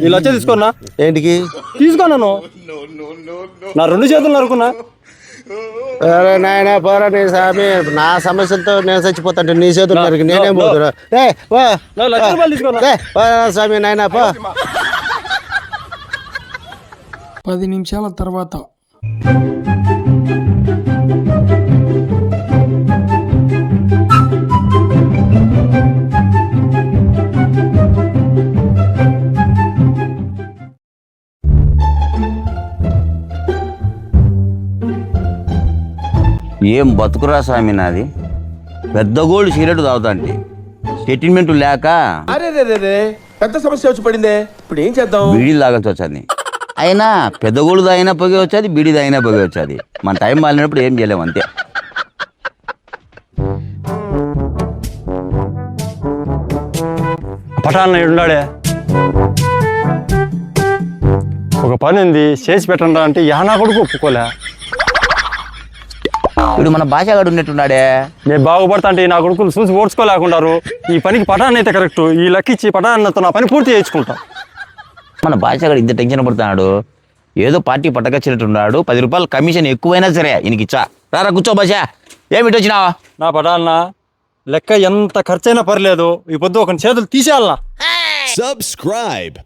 ఈ లచ్చ తీసుకున్నా ఏంటికి తీసుకున్నాను నా 2 చేతులు నరుకున్నా. నాయన పోరా నీ స్వామి, నా సమస్యలతో నేను చచ్చిపోతాంటే నీ చేతులు నరికి నేనేం పోతున్నా. నా 1,00,000 రూపాయలు తీసుకున్నా. స్వామి నాయన పో. 10 నిమిషాల తర్వాత ఏం బతుకురా స్వామి నాది. పెద్ద గోల్డ్ సిగరెట్ తాగుతాంటే సెటిల్మెంట్ లేక అరే పెద్ద సమస్య వచ్చి పడిందే, ఇప్పుడు ఏం చేద్దాం? బీడీలు తాగాల్సి వచ్చేది. అయినా పెద్ద గోల్డ్ తాగినా పొగే వచ్చేది, బీడీ తాగినా పొగే వచ్చేది. మన టైం మాలినప్పుడు ఏం చేయలేము అంతే. పటాన్న ఉన్నాడే, ఒక పని ఉంది చేసి పెట్టండి అంటే యానా కొడుకు ఒప్పుకోలే. ఇప్పుడు మన భాషగాడు ఉన్నట్టున్నాడే. నేను బాగుపడతా అంటే నా కొడుకులు చూసి ఓడ్చుకోలేకున్నారు. ఈ పనికి పటాన్ అయితే కరెక్ట్, ఈ లెక్కిచ్చి పటాన్నతో నా పని పూర్తి చేయించుకుంటా. మన భాషగాడు ఇంత టెన్షన్ పడుతున్నాడు. ఏదో పార్టీ పట్టకొచ్చినట్టున్నాడు. 10 రూపాయలు కమిషన్ ఎక్కువైనా సరే ఈయనకి ఇచ్చా. రారా కూర్చో భాష, ఏమిటి వచ్చినావా? నా పటాన్న లెక్క ఎంత ఖర్చైనా పర్లేదు, ఈ పొద్దు ఒక చేతులు తీసేయాలనా. Subscribe.